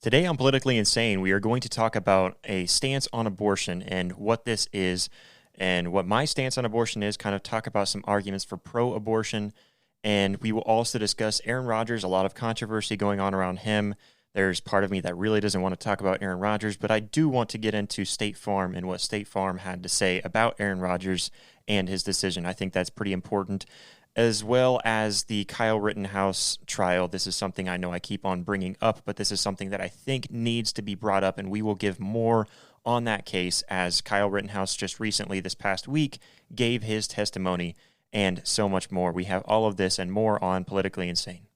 Today on Politically Insane, we are going to talk about a stance on abortion and what this is and what my stance on abortion is, kind of talk about some arguments for pro-abortion, and we will also discuss Aaron Rodgers, a lot of controversy going on around him. There's part of me that really doesn't want to talk about Aaron Rodgers, but I do want to get into State Farm and what State Farm had to say about Aaron Rodgers and his decision. I think that's pretty important, as well as the Kyle Rittenhouse trial. This is something I know I keep on bringing up, but this is something that I think needs to be brought up, and we will give more on that case as Kyle Rittenhouse just recently, this past week, gave his testimony and so much more. We have all of this and more on Politically Insane.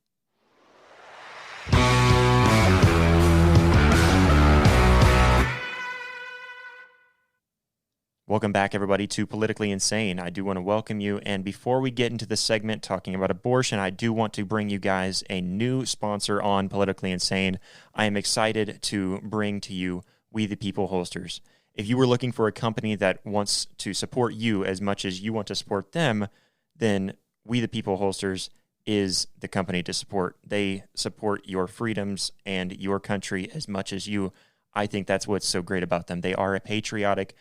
Welcome back, everybody, to Politically Insane. I do want to welcome you, and before we get into the segment talking about abortion, I do want to bring you guys a new sponsor on Politically Insane. I am excited to bring to you We the People holsters. If you were looking for a company that wants to support you as much as you want to support them, then We the People holsters is the company to support. They support your freedoms and your country as much as you. I think that's what's so great about them. They are a patriotic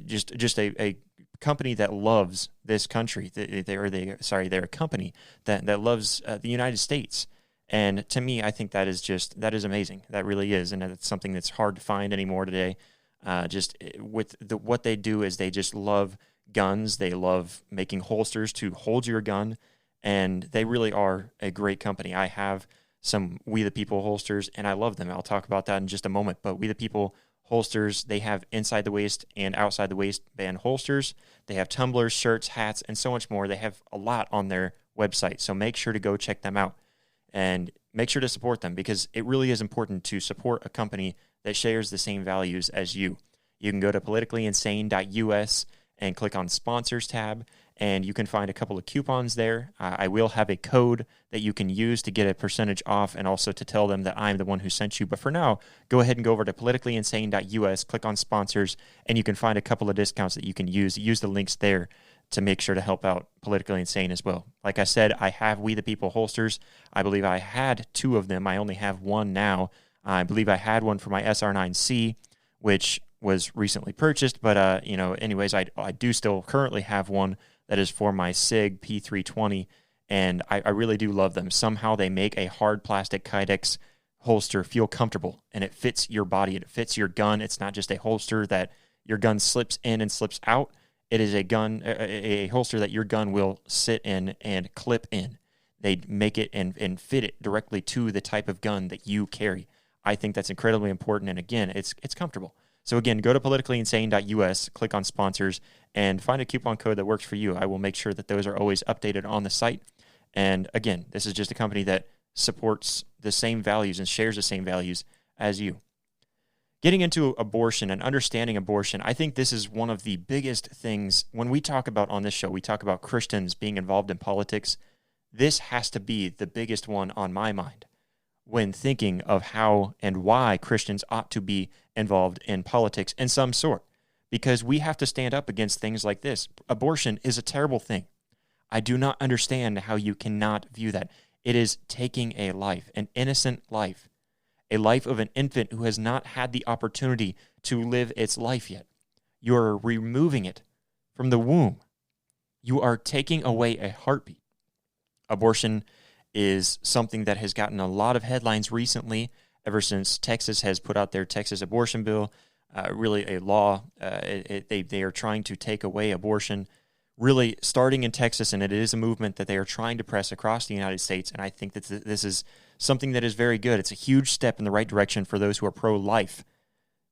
just a company that loves this country. They're a company that loves the United States. And to me, I think that is amazing. That really is, and it's something that's hard to find anymore today. What they do is they just love guns. They love making holsters to hold your gun, and they really are a great company. I have some We the People holsters, and I love them. I'll talk about that in just a moment. But We the People holsters, they have inside the waist and outside the waistband holsters. They have tumblers, shirts, hats, and so much more. They have a lot on their website, so make sure to go check them out and make sure to support them, because it really is important to support a company that shares the same values as you. You can go to politicallyinsane.us and click on Sponsors tab, and you can find a couple of coupons there. I will have a code that you can use to get a percentage off and also to tell them that I'm the one who sent you. But for now, go ahead and go over to politicallyinsane.us, click on Sponsors, and you can find a couple of discounts that you can use. Use the links there to make sure to help out Politically Insane as well. Like I said, I have We the People holsters. I believe I had two of them. I only have one now. I believe I had one for my SR9C, which was recently purchased. But, anyways, I do still currently have one that is for my SIG P320, and I really do love them. Somehow they make a hard plastic Kydex holster feel comfortable, and it fits your body. It fits your gun. It's not just a holster that your gun slips in and slips out. It is a holster that your gun will sit in and clip in. They make it and fit it directly to the type of gun that you carry. I think that's incredibly important, and again, it's comfortable. So again, go to politicallyinsane.us, click on Sponsors, and find a coupon code that works for you. I will make sure that those are always updated on the site. And again, this is just a company that supports the same values and shares the same values as you. Getting into abortion and understanding abortion, I think this is one of the biggest things. When we talk about on this show, we talk about Christians being involved in politics. This has to be the biggest one on my mind when thinking of how and why Christians ought to be involved in politics in some sort, because we have to stand up against things like this. Abortion is a terrible thing. I do not understand how you cannot view that. It is taking a life, an innocent life, a life of an infant who has not had the opportunity to live its life yet. You are removing it from the womb. You are taking away a heartbeat. Abortion is something that has gotten a lot of headlines recently, ever since Texas has put out their Texas abortion bill, really a law. They are trying to take away abortion, really starting in Texas, and it is a movement that they are trying to press across the United States, and I think that this is something that is very good. It's a huge step in the right direction for those who are pro-life,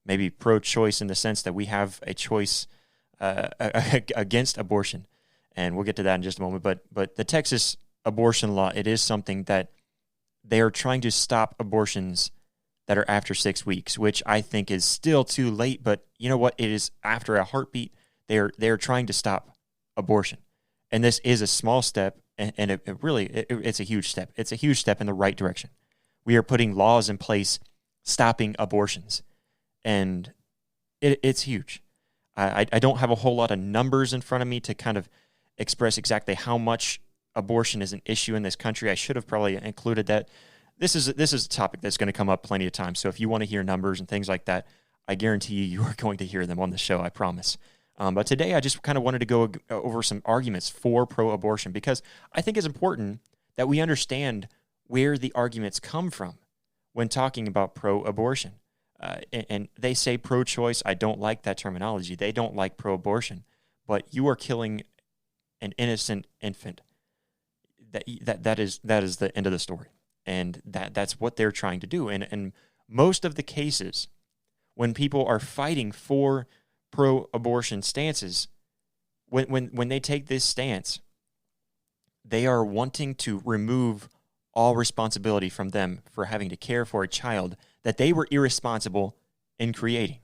maybe pro-choice in the sense that we have a choice against abortion, and we'll get to that in just a moment. But the Texas abortion law, it is something that they are trying to stop abortions that are after 6 weeks, which I think is still too late. But you know what? It is after a heartbeat. They are trying to stop abortion, and this is a small step, and it's a huge step. It's a huge step in the right direction. We are putting laws in place stopping abortions, and it's huge. I don't have a whole lot of numbers in front of me to kind of express exactly how much abortion is an issue in this country. I should have probably included that. this is a topic that's going to come up plenty of times. So if you want to hear numbers and things like that, I guarantee you are going to hear them on the show, I promise. But today I just kind of wanted to go over some arguments for pro-abortion, because I think it's important that we understand where the arguments come from when talking about pro-abortion. And they say pro-choice. I don't like that terminology. They don't like pro-abortion. But you are killing an innocent infant. That is the end of the story. And that's what they're trying to do. And most of the cases, when people are fighting for pro-abortion stances, when they take this stance, they are wanting to remove all responsibility from them for having to care for a child that they were irresponsible in creating.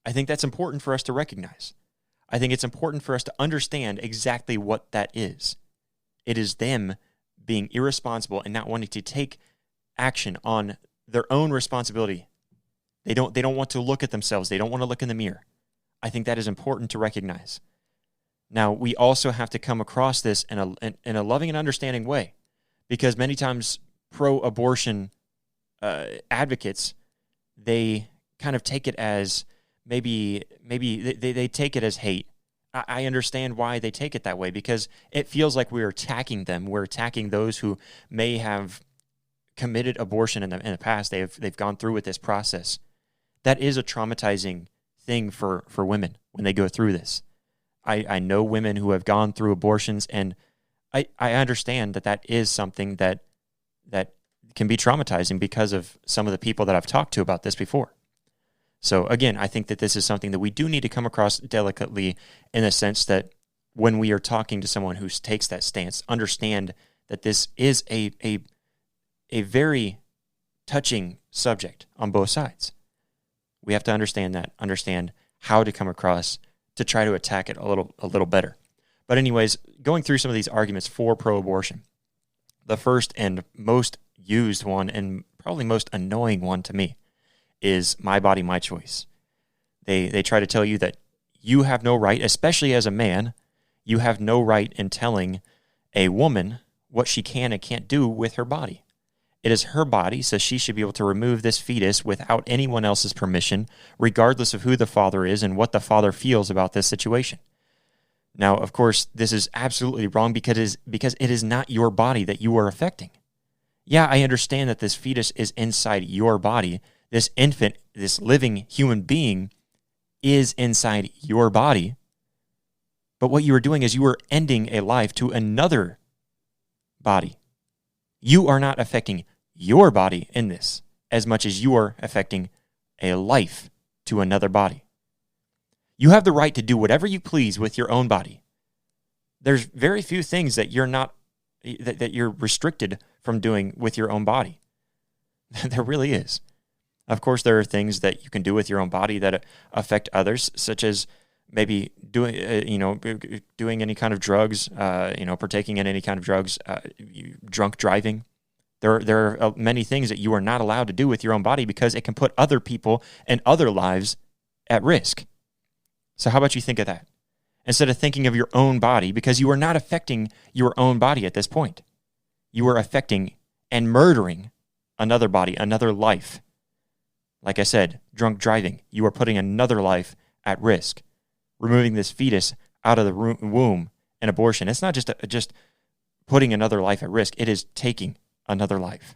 I think that's important for us to recognize. I think it's important for us to understand exactly what that is. It is them being irresponsible and not wanting to take action on their own responsibility. They don't want to look at themselves. They don't want to look in the mirror. I think that is important to recognize. Now, we also have to come across this in a loving and understanding way, because many times pro-abortion advocates, they kind of take it as maybe they take it as hate. I understand why they take it that way, because it feels like we're attacking them. We're attacking those who may have committed abortion in the past. They've gone through with this process. That is a traumatizing thing for women when they go through this. I know women who have gone through abortions, and I understand that is something that can be traumatizing because of some of the people that I've talked to about this before. So again, I think that this is something that we do need to come across delicately, in the sense that when we are talking to someone who takes that stance, understand that this is a very touching subject on both sides. We have to understand how to come across to try to attack it a little better. But anyways, going through some of these arguments for pro-abortion, the first and most used one, and probably most annoying one to me, is my body, my choice. They try to tell you that you have no right, especially as a man, you have no right in telling a woman what she can and can't do with her body. It is her body, so she should be able to remove this fetus without anyone else's permission, regardless of who the father is and what the father feels about this situation. Now, of course, this is absolutely wrong because it is not your body that you are affecting. Yeah, I understand that this fetus is inside your body. This infant, this living human being, is inside your body. But what you are doing is you are ending a life to another body. You are not affecting your body in this as much as you are affecting a life to another body. You have the right to do whatever you please with your own body. There's very few things that you're restricted from doing with your own body. There really is. Of course, there are things that you can do with your own body that affect others, such as maybe doing any kind of drugs, partaking in any kind of drugs, drunk driving. There are many things that you are not allowed to do with your own body because it can put other people and other lives at risk. So how about you think of that? Instead of thinking of your own body, because you are not affecting your own body at this point. You are affecting and murdering another body, another life. Like I said, drunk driving, you are putting another life at risk. Removing this fetus out of the womb in abortion, it's not just putting another life at risk, it is taking another life.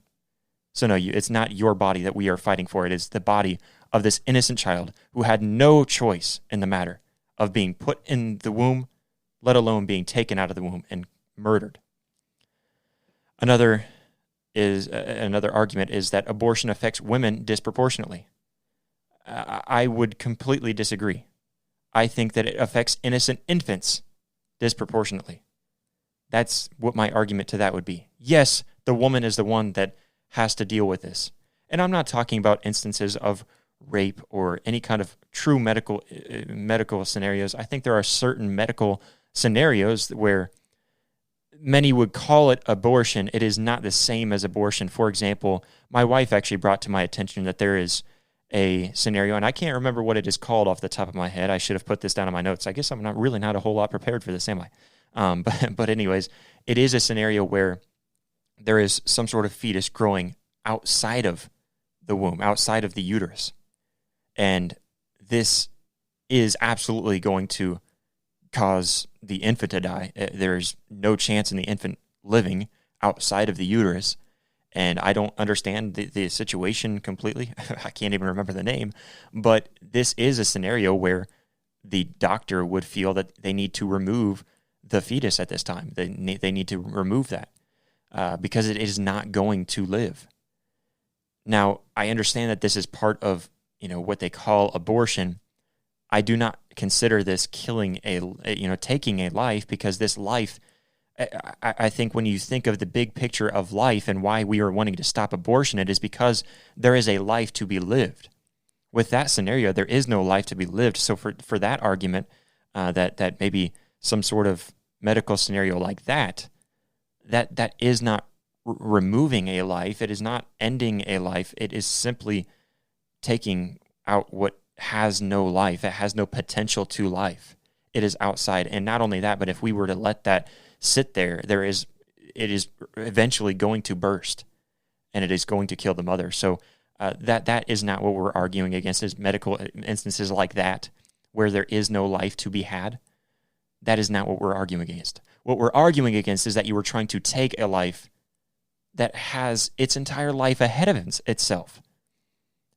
So no, it's not your body that we are fighting for. It is the body of this innocent child who had no choice in the matter of being put in the womb, let alone being taken out of the womb and murdered. Another argument is that abortion affects women disproportionately. I would completely disagree. I think that it affects innocent infants disproportionately. That's what my argument to that would be. Yes, the woman is the one that has to deal with this. And I'm not talking about instances of rape or any kind of true medical scenarios. I think there are certain medical scenarios where many would call it abortion. It is not the same as abortion. For example, my wife actually brought to my attention that there is a scenario, and I can't remember what it is called off the top of my head. I should have put this down in my notes. I guess I'm not a whole lot prepared for this, am I? But anyways, it is a scenario where there is some sort of fetus growing outside of the womb, outside of the uterus. And this is absolutely going to cause the infant to die. There's no chance in the infant living outside of the uterus. And I don't understand the situation completely. I can't even remember the name. But this is a scenario where the doctor would feel that they need to remove the fetus at this time. They need to remove that because it is not going to live. Now, I understand that this is part of, what they call abortion. I do not consider this taking a life, because this life, I think when you think of the big picture of life and why we are wanting to stop abortion, it is because there is a life to be lived. With that scenario, there is no life to be lived. So for that argument, that maybe some sort of medical scenario like that is not removing a life. It is not ending a life. It is simply taking out what has no life. It has no potential to life. It is outside. And not only that, but if we were to let that sit there, it is eventually going to burst, and it is going to kill the mother. So that is not what we're arguing against, is medical instances like that, where there is no life to be had. That is not what we're arguing against. What we're arguing against is that you were trying to take a life that has its entire life ahead of itself.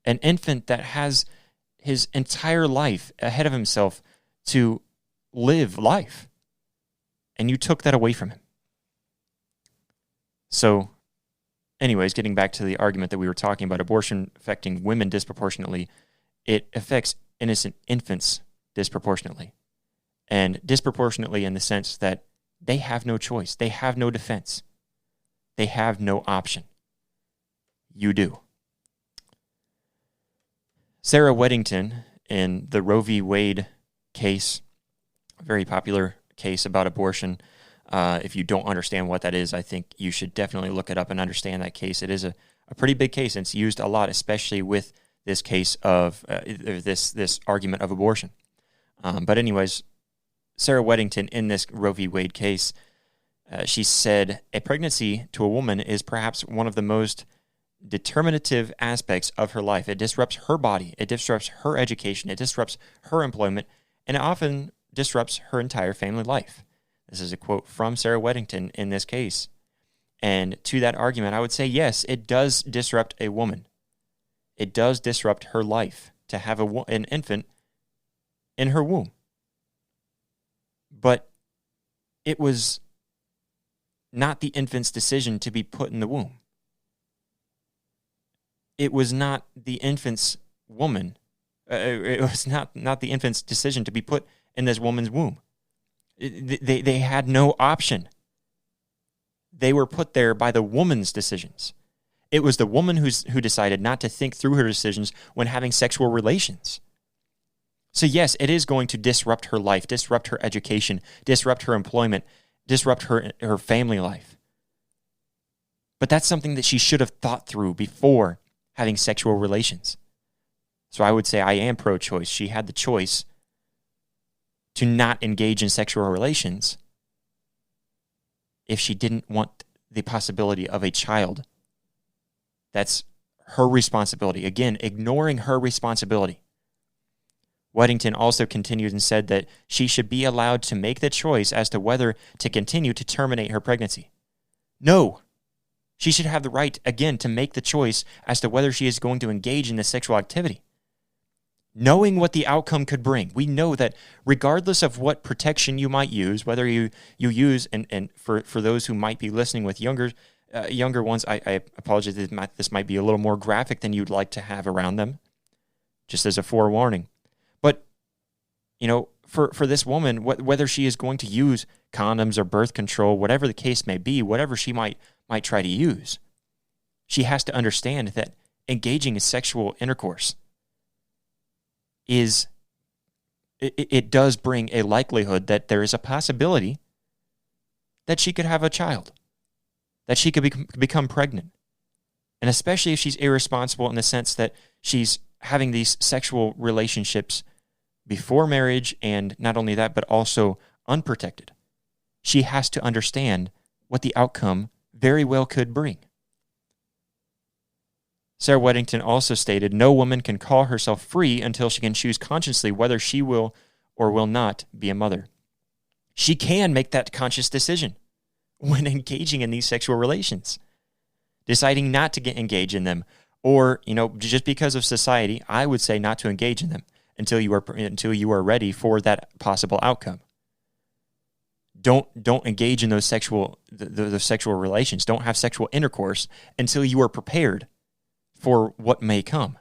An infant that has his entire life ahead of himself to live life. And you took that away from him. So, anyways, getting back to the argument that we were talking about, abortion affecting women disproportionately, it affects innocent infants disproportionately. And disproportionately in the sense that they have no choice. They have no defense. They have no option. You do. Sarah Weddington, in the Roe v. Wade case, a very popular case about abortion. If you don't understand what that is, I think you should definitely look it up and understand that case. It is a pretty big case, and it's used a lot, especially with this case of this argument of abortion. But anyways, Sarah Weddington, in this Roe v. Wade case, she said, a pregnancy to a woman is perhaps one of the most determinative aspects of her life. It disrupts her body, it disrupts her education, it disrupts her employment, and it often disrupts her entire family life. This is a quote from Sarah Weddington in this case. And to that argument, I would say, yes, it does disrupt a woman. It does disrupt her life to have an infant in her womb. But it was not the infant's decision to be put in the womb. It was not the infant's it was not the infant's decision to be put in this woman's womb. They had no option. They were put there by the woman's decisions. It was the woman who decided not to think through her decisions when having sexual relations. So yes, it is going to disrupt her life, disrupt her education, disrupt her employment, disrupt her family life. But that's something that she should have thought through before having sexual relations. So I would say I am pro-choice. She had the choice to not engage in sexual relations if she didn't want the possibility of a child. That's her responsibility. Again, ignoring her responsibility. Weddington also continued and said that she should be allowed to make the choice as to whether to continue to terminate her pregnancy. No. She should have the right, again, to make the choice as to whether she is going to engage in this sexual activity. Knowing what the outcome could bring. We know that regardless of what protection you might use, whether you use, and for those who might be listening with younger ones, I apologize, this might be a little more graphic than you'd like to have around them, just as a forewarning. But, for this woman, whether she is going to use condoms or birth control, whatever the case may be, whatever she might try to use, she has to understand that engaging in sexual intercourse it does bring a likelihood that there is a possibility that she could have a child, that she could become pregnant. And especially if she's irresponsible in the sense that she's having these sexual relationships before marriage, and not only that, but also unprotected. She has to understand what the outcome very well could bring. Sarah Weddington also stated, no woman can call herself free until she can choose consciously whether she will or will not be a mother. She can make that conscious decision when engaging in these sexual relations, deciding not to engage in them, or, just because of society, I would say not to engage in them until you are ready for that possible outcome. Don't engage in those sexual relations. Don't have sexual intercourse until you are prepared for what may come.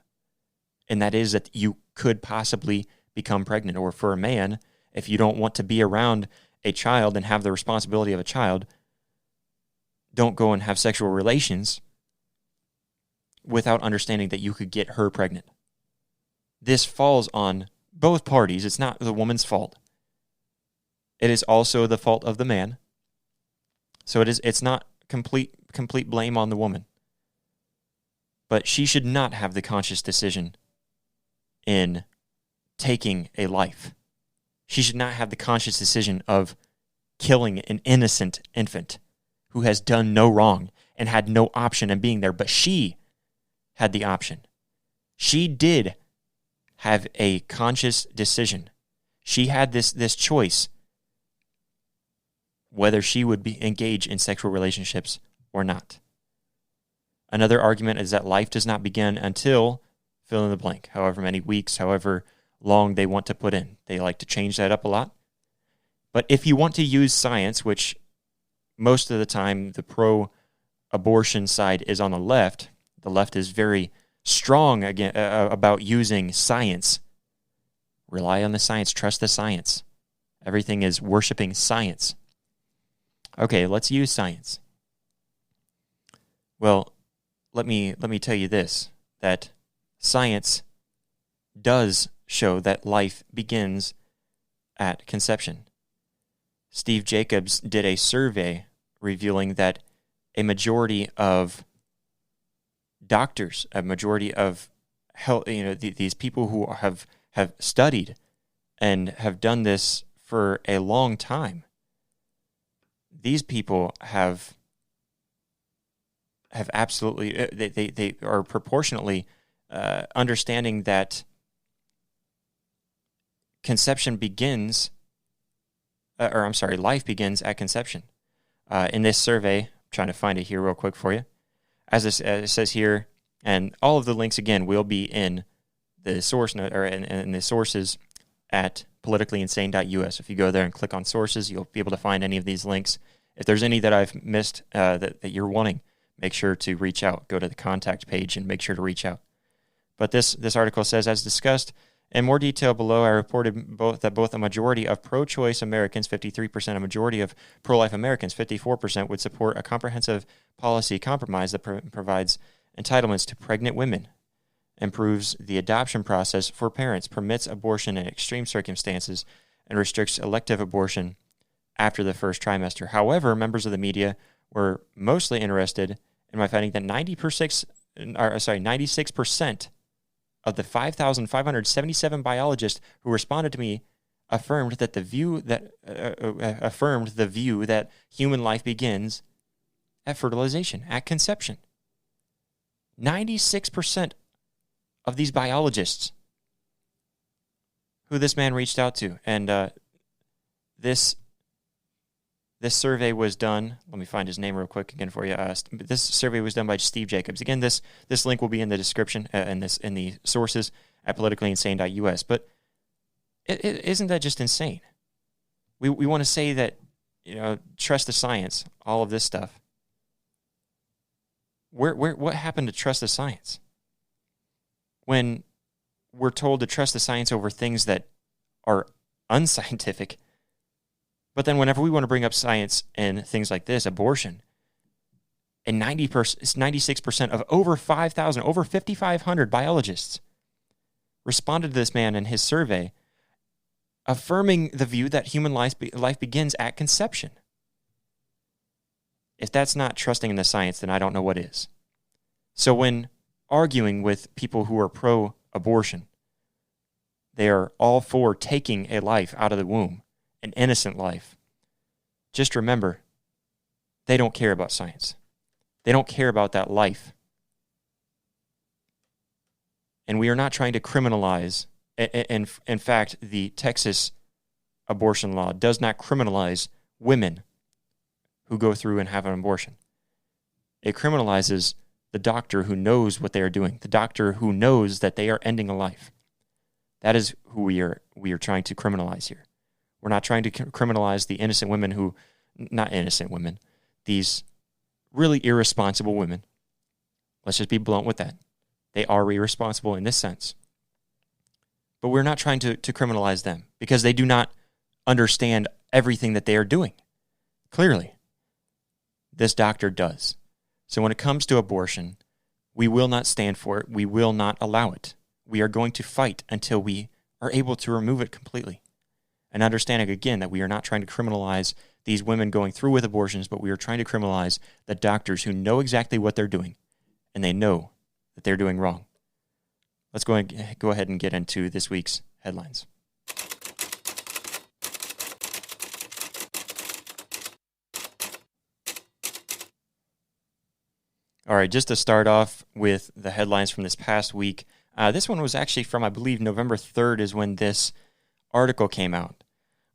And that is that you could possibly become pregnant. Or for a man, if you don't want to be around a child and have the responsibility of a child, don't go and have sexual relations without understanding that you could get her pregnant. This falls on both parties. It's not the woman's fault. It is also the fault of the man. So it's not complete blame on the woman. But she should not have the conscious decision in taking a life. She should not have the conscious decision of killing an innocent infant who has done no wrong and had no option in being there, but she had the option. She did have a conscious decision. She had this choice whether she would be engaged in sexual relationships or not. Another argument is that life does not begin until fill in the blank, however many weeks, however long they want to put in. They like to change that up a lot. But if you want to use science, which most of the time the pro-abortion side is on the left is very strong again about using science. Rely on the science, trust the science. Everything is worshiping science. Okay, let's use science. Well, let me tell you this, that science does show that life begins at conception. Steve Jacobs did a survey revealing that a majority of doctors, a majority of health, these people who have studied and have done this for a long time, these people have absolutely, they are proportionately understanding that life begins at conception. In this survey, I'm trying to find it here real quick for you. As it says here, and all of the links again will be in the source note or in the sources at politicallyinsane.us. If you go there and click on sources, you'll be able to find any of these links. If there's any that I've missed that you're wanting, make sure to reach out. Go to the contact page and make sure to reach out. But this article says, as discussed in more detail below, I reported that both a majority of pro-choice Americans, 53%, a majority of pro-life Americans, 54%, would support a comprehensive policy compromise that provides entitlements to pregnant women, improves the adoption process for parents, permits abortion in extreme circumstances, and restricts elective abortion after the first trimester. However, members of the media were mostly interested in my finding that 96% of the 5,577 biologists who responded to me affirmed the view that human life begins at fertilization, at conception. 96% of these biologists who this man reached out to, and this survey was done. Let me find his name real quick again for you. This survey was done by Steve Jacobs. Again, this link will be in the description in the sources at politicallyinsane.us. But isn't that just insane? We want to say that, trust the science, all of this stuff. What happened to trust the science? When we're told to trust the science over things that are unscientific. But then whenever we want to bring up science and things like this, abortion, and 96% of over 5,000, over 5,500 biologists responded to this man in his survey, affirming the view that human life begins at conception. If that's not trusting in the science, then I don't know what is. So when arguing with people who are pro-abortion, they are all for taking a life out of the womb, an innocent life. Just remember, they don't care about science. They don't care about that life. And we are not trying to criminalize. In fact, the Texas abortion law does not criminalize women who go through and have an abortion. It criminalizes the doctor who knows what they are doing, the doctor who knows that they are ending a life. That is who we are trying to criminalize here. We're not trying to criminalize the innocent women who, not innocent women, these really irresponsible women. Let's just be blunt with that. They are irresponsible in this sense. But we're not trying to criminalize them because they do not understand everything that they are doing. Clearly, this doctor does. So when it comes to abortion, we will not stand for it. We will not allow it. We are going to fight until we are able to remove it completely. And understanding, again, that we are not trying to criminalize these women going through with abortions, but we are trying to criminalize the doctors who know exactly what they're doing, and they know that they're doing wrong. Let's go ahead and get into this week's headlines. All right, just to start off with the headlines from this past week, this one was actually from, I believe, November 3rd is when this article came out.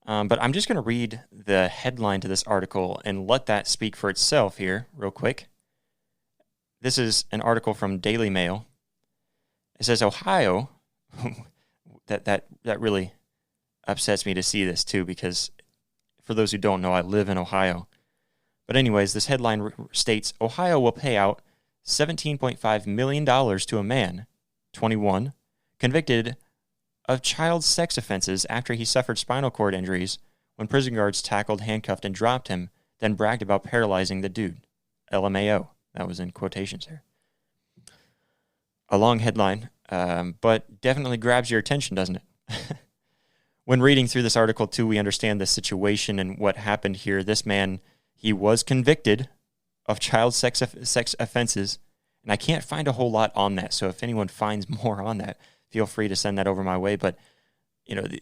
But I'm just going to read the headline to this article and let that speak for itself here real quick. This is an article from Daily Mail. It says, Ohio, that really upsets me to see this too, because for those who don't know, I live in Ohio. But anyways, this headline states, Ohio will pay out $17.5 million to a man, 21, convicted of child sex offenses after he suffered spinal cord injuries when prison guards tackled, handcuffed, and dropped him, then bragged about paralyzing the dude. LMAO. That was in quotations there. A long headline, but definitely grabs your attention, doesn't it? When reading through this article, too, we understand the situation and what happened here. This man, he was convicted of child sex offenses, and I can't find a whole lot on that. So if anyone finds more on that, feel free to send that over my way. But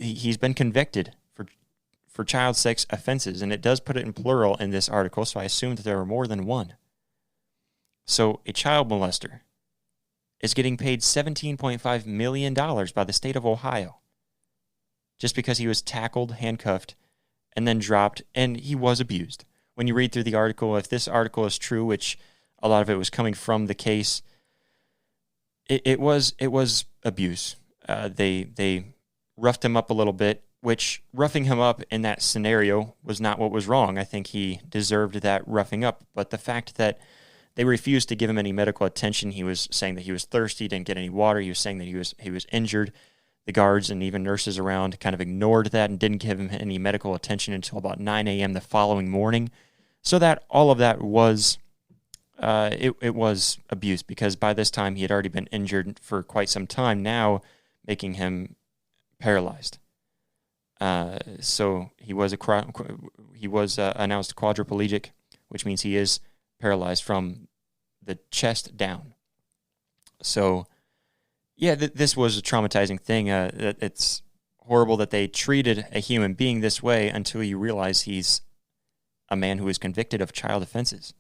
he's been convicted for child sex offenses, and it does put it in plural in this article. So I assume that there are more than one. So a child molester is getting paid $17.5 million by the state of Ohio just because he was tackled, handcuffed, and then dropped, and he was abused. When you read through the article, if this article is true, which a lot of it was coming from the case, it was abuse. They roughed him up a little bit, which roughing him up in that scenario was not what was wrong. I think he deserved that roughing up, but the fact that they refused to give him any medical attention. He was saying that he was thirsty, didn't get any water. He was saying that he was injured. The guards and even nurses around kind of ignored that and didn't give him any medical attention until about 9 a.m. the following morning. So that all of that was it was abuse, because by this time he had already been injured for quite some time now, making him paralyzed. So he was announced quadriplegic, which means he is paralyzed from the chest down. So, yeah, this was a traumatizing thing. It's horrible that they treated a human being this way until you realize he's a man who is convicted of child offenses.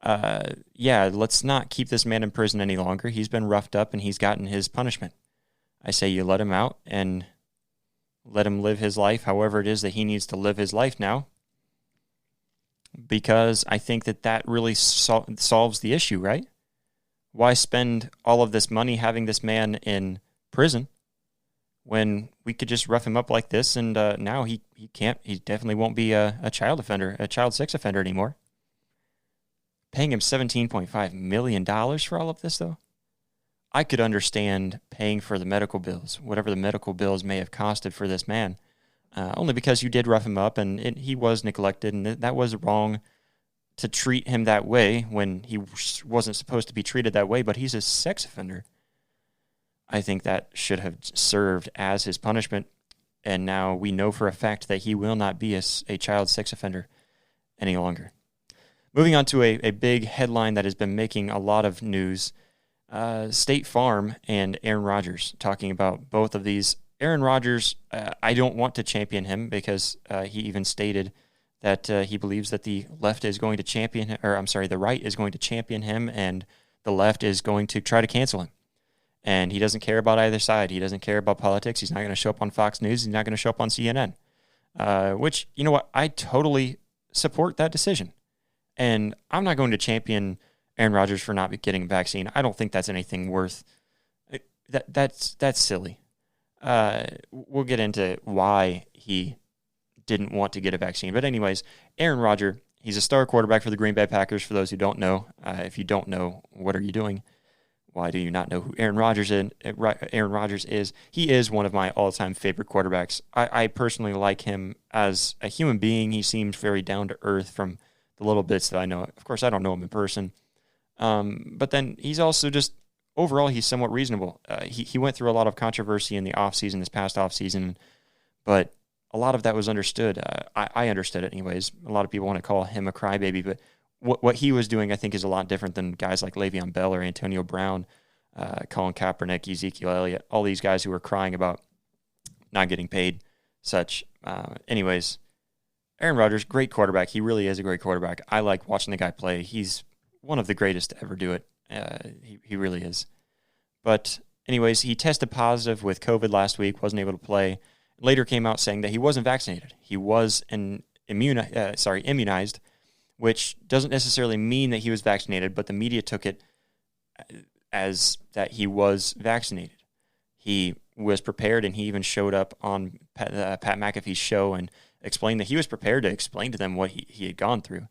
Let's not keep this man in prison any longer. He's been roughed up and he's gotten his punishment. I say you let him out and let him live his life however it is that he needs to live his life now, because I think that really solves the issue, right? Why spend all of this money having this man in prison when we could just rough him up like this, and now he definitely won't be a child sex offender anymore. Paying him $17.5 million for all of this, though? I could understand paying for the medical bills, whatever the medical bills may have costed for this man, only because you did rough him up and he was neglected, and that was wrong to treat him that way when he wasn't supposed to be treated that way, but he's a sex offender. I think that should have served as his punishment, and now we know for a fact that he will not be a child sex offender any longer. Moving on to a big headline that has been making a lot of news, State Farm and Aaron Rodgers, talking about both of these. Aaron Rodgers, I don't want to champion him because he even stated that he believes that the right is going to champion him, and the left is going to try to cancel him. And he doesn't care about either side. He doesn't care about politics. He's not going to show up on Fox News. He's not going to show up on CNN. Which, you know what? I totally support that decision. And I'm not going to champion Aaron Rodgers for not getting a vaccine. I don't think that's anything worth. That's silly. We'll get into why he didn't want to get a vaccine. But anyways, Aaron Rodgers, he's a star quarterback for the Green Bay Packers. For those who don't know, if you don't know, what are you doing? Why do you not know who Aaron Rodgers is? He is one of my all-time favorite quarterbacks. I personally like him as a human being. He seems very down to earth from the little bits that I know. Of course, I don't know him in person. But then he's also just, overall, he's somewhat reasonable. He went through a lot of controversy in the offseason, this past offseason, but a lot of that was understood. I understood it anyways. A lot of people want to call him a crybaby, but what he was doing, I think, is a lot different than guys like Le'Veon Bell or Antonio Brown, Colin Kaepernick, Ezekiel Elliott, all these guys who were crying about not getting paid, such. Anyways, Aaron Rodgers, great quarterback. He really is a great quarterback. I like watching the guy play. He's one of the greatest to ever do it. He really is. But anyways, he tested positive with COVID last week, wasn't able to play. Later came out saying that he wasn't vaccinated. He was immunized, which doesn't necessarily mean that he was vaccinated, but the media took it as that he was vaccinated. He was prepared, and he even showed up on Pat McAfee's show and explained that he was prepared to explain to them what he had gone through.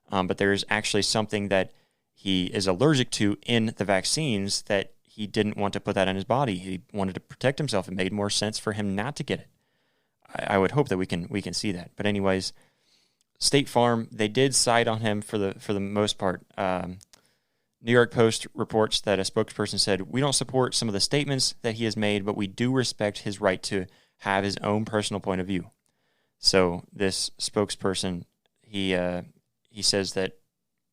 But there's actually something that he is allergic to in the vaccines that he didn't want to put that in his body. He wanted to protect himself. It made more sense for him not to get it. I would hope that we can see that. But anyways, State Farm, they did side on him for the most part. New York Post reports that a spokesperson said, "We don't support some of the statements that he has made, but we do respect his right to have his own personal point of view." So this spokesperson, he says that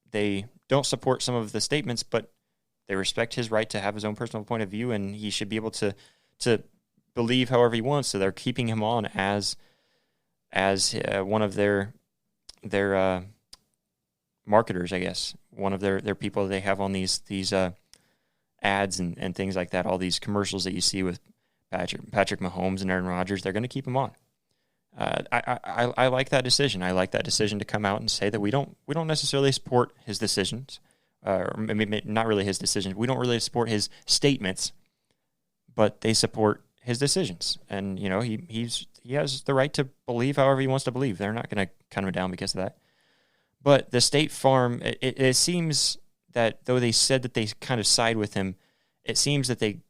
they don't support some of the statements, but they respect his right to have his own personal point of view, and he should be able to believe however he wants. So they're keeping him on as one of their marketers, I guess, one of their people that they have on these ads and things like that, all these commercials that you see with Patrick Mahomes and Aaron Rodgers. They're going to keep him on. I like that decision. I like that decision to come out and say that we don't necessarily support his decisions, or maybe not really his decisions. We don't really support his statements, but they support his decisions. And you know, he has the right to believe however he wants to believe. They're not going to cut him down because of that. But the State Farm, it seems that though they said that they kind of side with him, it seems that they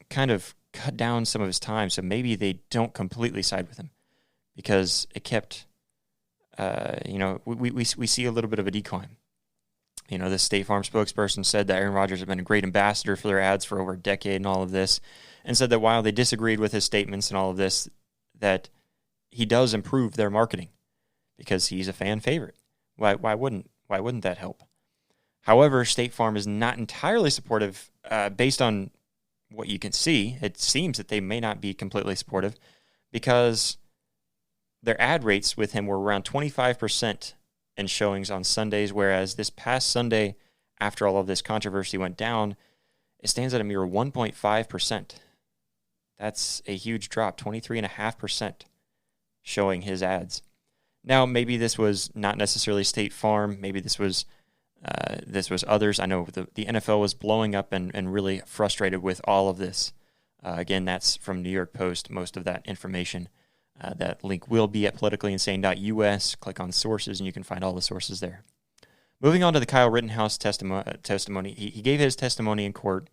kind of cut down some of his time. So maybe they don't completely side with him, because it kept, we see a little bit of a decline. You know, the State Farm spokesperson said that Aaron Rodgers has been a great ambassador for their ads for over a decade and all of this, and said that while they disagreed with his statements and all of this, that he does improve their marketing because he's a fan favorite. Why wouldn't that help? However, State Farm is not entirely supportive based on what you can see. It seems that they may not be completely supportive because their ad rates with him were around 25% in showings on Sundays, whereas this past Sunday, after all of this controversy went down, it stands at a mere 1.5%. That's a huge drop, 23.5% showing his ads. Now, maybe this was not necessarily State Farm. Maybe this was others. I know the NFL was blowing up and really frustrated with all of this. Again, that's from New York Post, most of that information. That link will be at politicallyinsane.us. Click on sources, and you can find all the sources there. Moving on to the Kyle Rittenhouse testimony. He gave his testimony in court.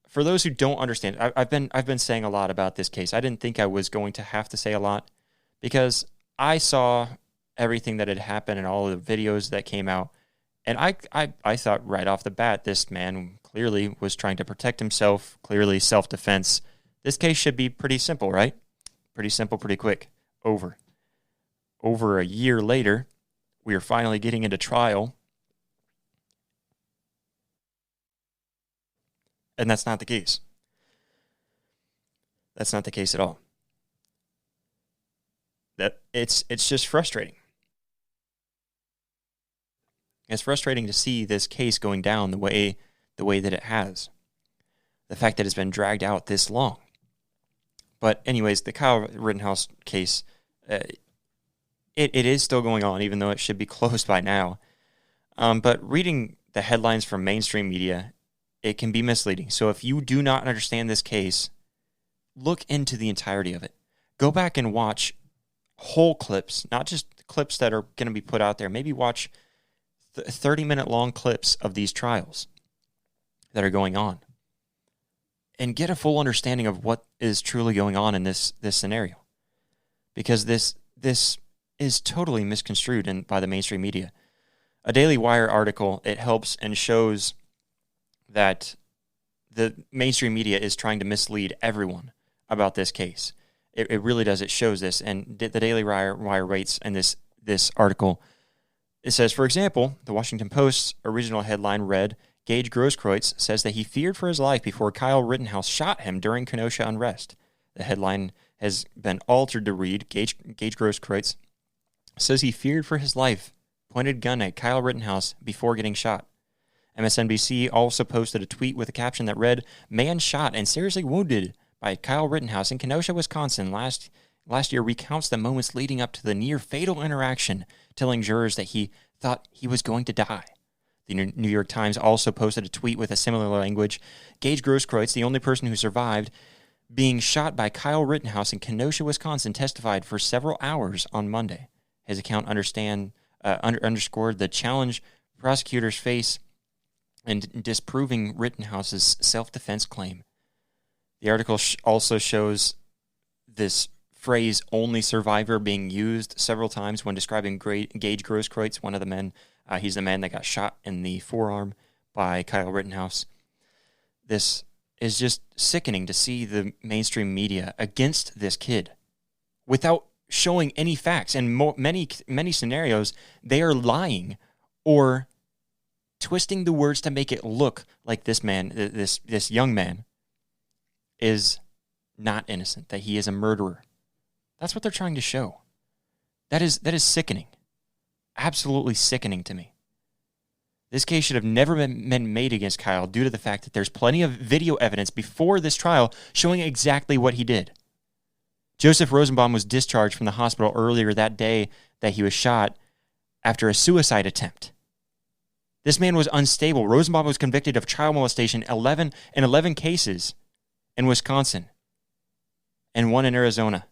For those who don't understand, I've been saying a lot about this case. I didn't think I was going to have to say a lot because I saw everything that had happened and all of the videos that came out, and I thought right off the bat, this man clearly was trying to protect himself, clearly self-defense. This case should be pretty simple, right? Pretty simple, pretty quick. Over a year later, we are finally getting into trial. And that's not the case. That's not the case at all. It's just frustrating. It's frustrating to see this case going down the way that it has. the fact that it's been dragged out this long. But anyways, the Kyle Rittenhouse case, it is still going on, even though it should be closed by now. But reading the headlines from mainstream media, it can be misleading. So if you do not understand this case, look into the entirety of it. Go back and watch whole clips, not just clips that are going to be put out there. Maybe watch 30-minute long clips of these trials that are going on and get a full understanding of what is truly going on in this scenario. Because this is totally misconstrued by the mainstream media. A Daily Wire article, it helps and shows that the mainstream media is trying to mislead everyone about this case. It really does. It shows this. And the Daily Wire writes in this article, it says, for example, the Washington Post's original headline read, Gage Grosskreutz says that he feared for his life before Kyle Rittenhouse shot him during Kenosha unrest. The headline has been altered to read, Gage Grosskreutz says he feared for his life, pointed gun at Kyle Rittenhouse before getting shot. MSNBC also posted a tweet with a caption that read, man shot and seriously wounded by Kyle Rittenhouse in Kenosha, Wisconsin last year recounts the moments leading up to the near-fatal interaction, telling jurors that he thought he was going to die. The New York Times also posted a tweet with a similar language. Gage Grosskreutz, the only person who survived being shot by Kyle Rittenhouse in Kenosha, Wisconsin, testified for several hours on Monday. His account underscored the challenge prosecutors face in disproving Rittenhouse's self-defense claim. The article also shows this phrase, only survivor, being used several times when describing Gage Grosskreutz, one of the men. He's the man that got shot in the forearm by Kyle Rittenhouse. This is just sickening to see the mainstream media against this kid without showing any facts. And many scenarios, they are lying or twisting the words to make it look like this man, this young man, is not innocent, that he is a murderer. That's what they're trying to show. That is sickening. Absolutely sickening to me. This case should have never been made against Kyle due to the fact that there's plenty of video evidence before this trial showing exactly what he did. Joseph Rosenbaum was discharged from the hospital earlier that day that he was shot after a suicide attempt. This man was unstable. Rosenbaum was convicted of child molestation in 11 cases in Wisconsin and one in Arizona.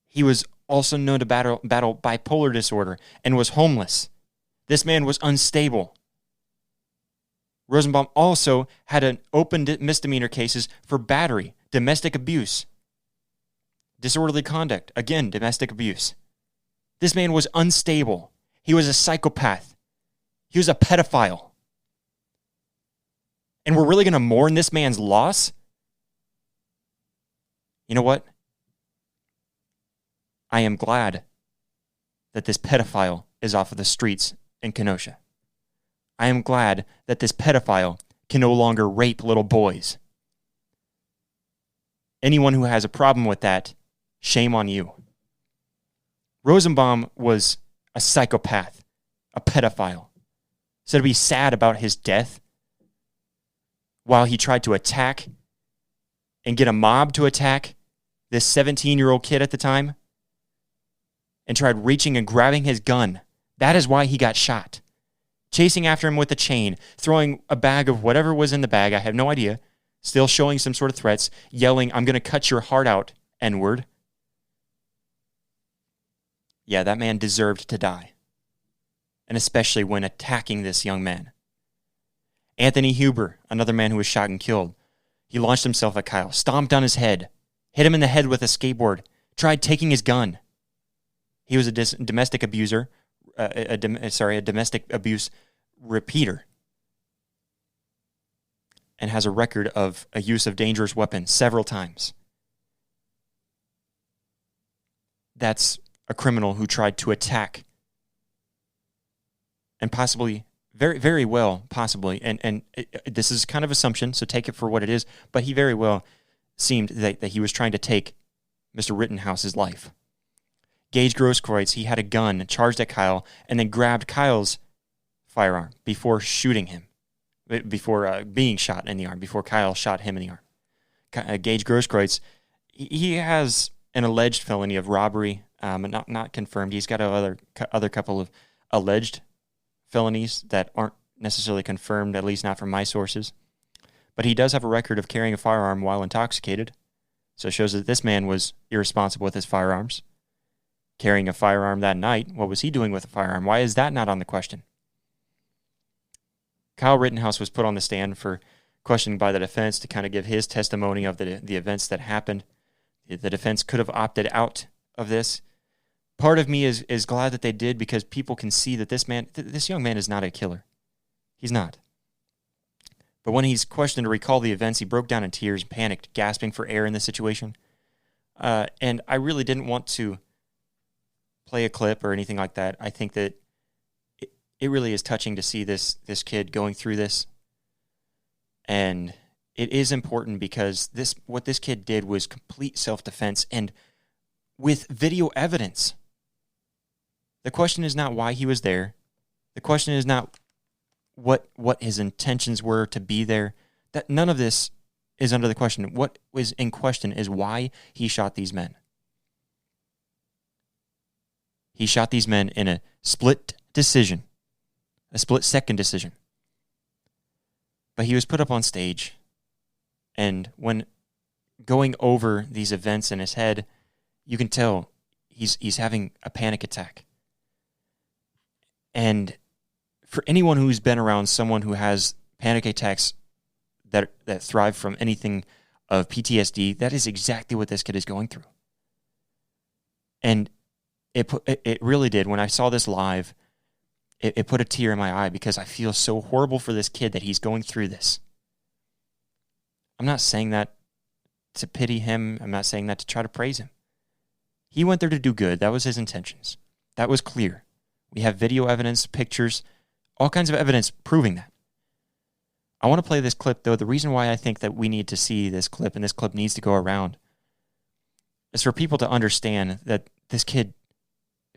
He was also known to battle bipolar disorder and was homeless. This man was unstable. Rosenbaum also had an open misdemeanor cases for battery, domestic abuse, disorderly conduct, again, domestic abuse. This man was unstable. He was a psychopath. He was a pedophile. And we're really going to mourn this man's loss? You know what? I am glad that this pedophile is off of the streets in Kenosha. I am glad that this pedophile can no longer rape little boys. Anyone who has a problem with that, shame on you. Rosenbaum was a psychopath, a pedophile. So to be sad about his death while he tried to attack and get a mob to attack this 17-year-old kid at the time and tried reaching and grabbing his gun, that is why he got shot. Chasing after him with a chain, throwing a bag of whatever was in the bag, I have no idea, still showing some sort of threats, yelling, I'm going to cut your heart out, N-word. Yeah, that man deserved to die. And especially when attacking this young man. Anthony Huber, another man who was shot and killed. He launched himself at Kyle, stomped on his head, hit him in the head with a skateboard, tried taking his gun. He was a domestic abuser, a domestic abuse repeater, and has a record of a use of dangerous weapons several times. That's a criminal who tried to attack and possibly, very, very well, possibly, and this is kind of assumption, so take it for what it is, but he very well seemed that he was trying to take Mr. Rittenhouse's life. Gage Grosskreutz, he had a gun, charged at Kyle, and then grabbed Kyle's firearm before shooting him. before being shot in the arm, before Kyle shot him in the arm. Gage Grosskreutz, he has an alleged felony of robbery, not confirmed. He's got other couple of alleged felonies that aren't necessarily confirmed, at least not from my sources. But he does have a record of carrying a firearm while intoxicated. So it shows that this man was irresponsible with his firearms. Carrying a firearm that night, what was he doing with a firearm? Why is that not on the question? Kyle Rittenhouse was put on the stand for questioning by the defense to kind of give his testimony of the events that happened. The defense could have opted out of this. Part of me is glad that they did, because people can see that this young man is not a killer. He's not. But when he's questioned to recall the events, he broke down in tears, panicked, gasping for air in this situation. And I really didn't want to play a clip or anything like that. I think that it really is touching to see this kid going through this. And it is important because what this kid did was complete self-defense and with video evidence. The question is not why he was there. The question is not what his intentions were to be there. That none of this is under the question. What was in question is why he shot these men. He shot these men in a split decision, a split-second decision. But he was put up on stage, and when going over these events in his head, you can tell he's having a panic attack. And for anyone who's been around someone who has panic attacks that thrive from anything of PTSD, that is exactly what this kid is going through. And it really did. When I saw this live, it put a tear in my eye because I feel so horrible for this kid that he's going through this. I'm not saying that to pity him. I'm not saying that to try to praise him. He went there to do good. That was his intentions. That was clear. We have video evidence, pictures, all kinds of evidence proving that. I want to play this clip, though. The reason why I think that we need to see this clip, and this clip needs to go around, is for people to understand that this kid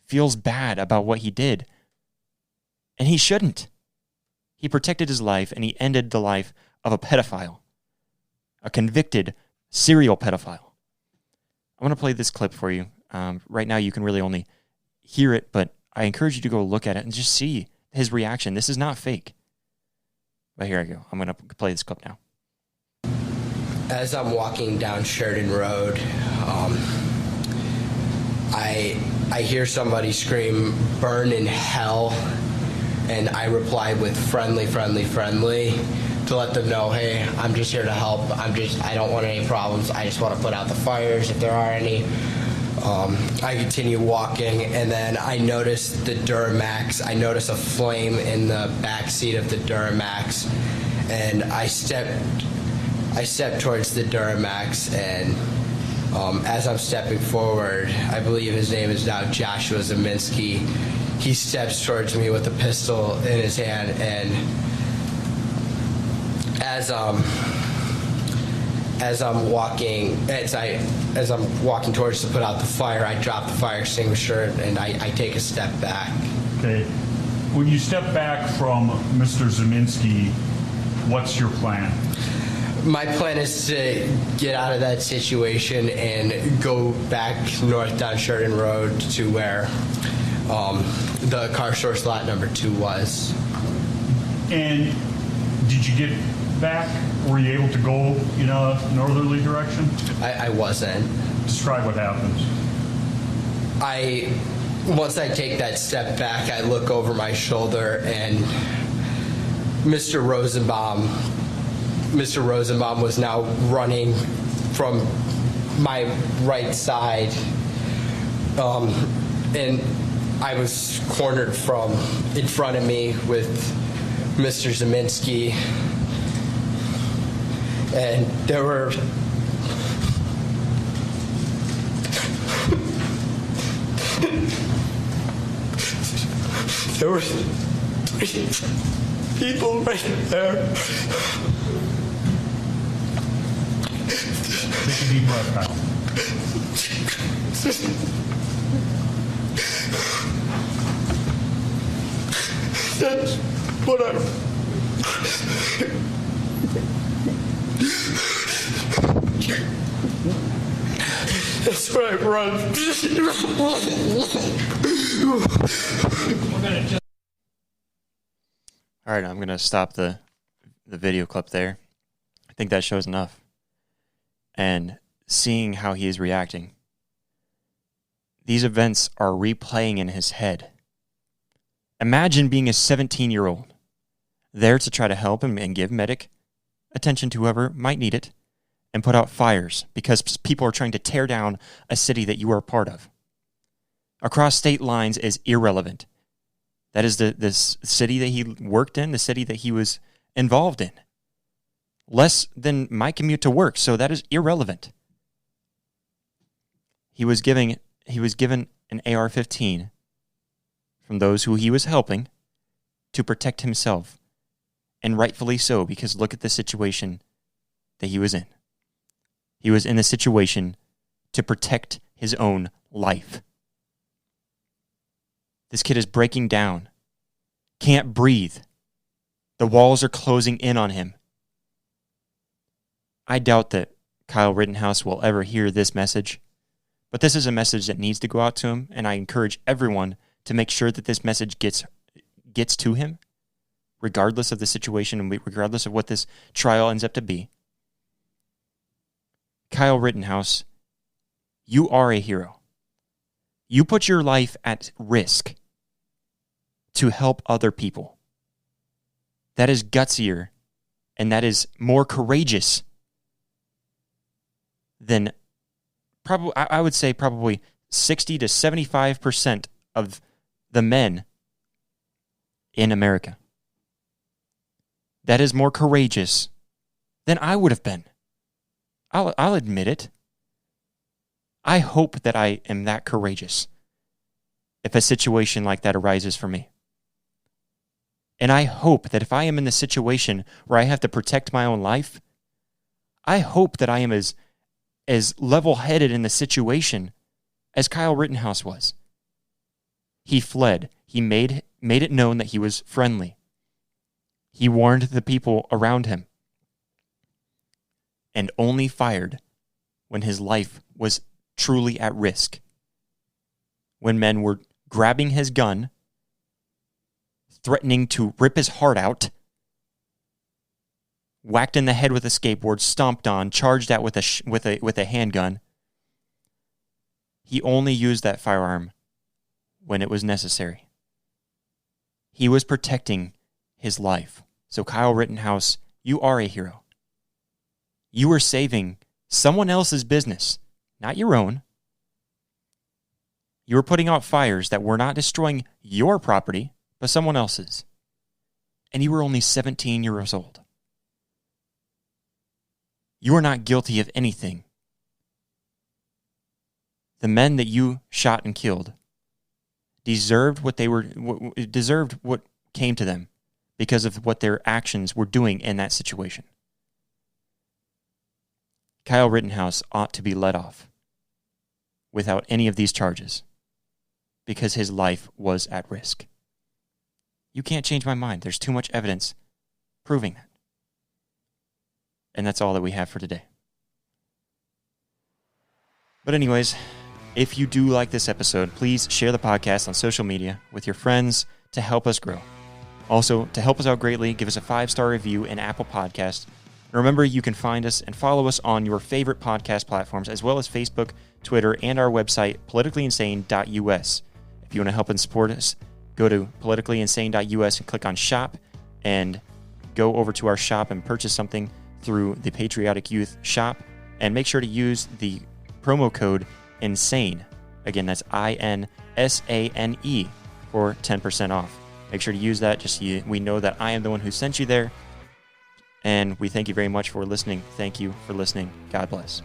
feels bad about what he did. And he shouldn't. He protected his life, and he ended the life of a pedophile, a convicted serial pedophile. I want to play this clip for you. Right now, you can really only hear it, but I encourage you to go look at it and just see his reaction. This is not fake. But here I go. I'm going to play this clip now. As I'm walking down Sheridan Road, I hear somebody scream, "Burn in hell." And I reply with friendly, to let them know, hey, I'm just here to help. I don't want any problems. I just want to put out the fires if there are any. I continue walking, and then I notice the Duramax. I notice a flame in the back seat of the Duramax, and I step towards the Duramax, and as I'm stepping forward, I believe his name is now Joshua Zeminski. He steps towards me with a pistol in his hand, and as I'm walking towards to put out the fire, I drop the fire extinguisher and I take a step back. Okay. When you step back from Mr. Zeminski, what's your plan? My plan is to get out of that situation and go back north down Sheridan Road to where the car source lot number 2 was. And did you get back? Were you able to go in a northerly direction? I wasn't. Describe what happens. Once I take that step back, I look over my shoulder, and Mr. Rosenbaum was now running from my right side, and I was cornered from in front of me with Mr. Zeminski, and there were people right there. Take a deep breath, Kyle. That's what That's where I run. All right, I'm going to stop the video clip there. I think that shows enough. And seeing how he is reacting, these events are replaying in his head. Imagine being a 17-year-old there to try to help him and give medic attention to whoever might need it and put out fires because people are trying to tear down a city that you are a part of. Across state lines is irrelevant. That is the city that he worked in, the city that he was involved in. Less than my commute to work, so that is irrelevant. He was given an AR-15 from those who he was helping to protect himself, and rightfully so, because look at the situation that he was in. He was in a situation to protect his own life. This kid is breaking down, can't breathe. The walls are closing in on him. I doubt that Kyle Rittenhouse will ever hear this message, but this is a message that needs to go out to him, and I encourage everyone to make sure that this message gets to him, regardless of the situation and regardless of what this trial ends up to be. Kyle Rittenhouse, you are a hero. You put your life at risk to help other people. That is gutsier, and that is more courageous than probably, I would say probably 60 to 75% of the men in America. That is more courageous than I would have been. I'll admit it. I hope that I am that courageous if a situation like that arises for me. And I hope that if I am in the situation where I have to protect my own life, I hope that I am as level-headed in the situation as Kyle Rittenhouse was. He fled. He made it known that he was friendly. He warned the people around him and only fired when his life was truly at risk. When men were grabbing his gun, threatening to rip his heart out, whacked in the head with a skateboard, stomped on, charged out with a handgun. He only used that firearm when it was necessary. He was protecting his life. So Kyle Rittenhouse, you are a hero. You were saving someone else's business, not your own. You were putting out fires that were not destroying your property, but someone else's. And you were only 17 years old. You are not guilty of anything. The men that you shot and killed deserved what came to them because of what their actions were doing in that situation. Kyle Rittenhouse ought to be let off without any of these charges because his life was at risk. You can't change my mind. There's too much evidence proving that. And that's all that we have for today. But anyways, if you do like this episode, please share the podcast on social media with your friends to help us grow. Also, to help us out greatly, give us a 5-star review in Apple Podcasts. And remember, you can find us and follow us on your favorite podcast platforms, as well as Facebook, Twitter, and our website, politicallyinsane.us. If you want to help and support us, go to politicallyinsane.us and click on Shop, and go over to our shop and purchase something through the Patriotic Youth shop. And make sure to use the promo code INSANE. Again, that's INSANE for 10% off. Make sure to use that just so we know that I am the one who sent you there. And we thank you very much for listening. Thank you for listening. God bless.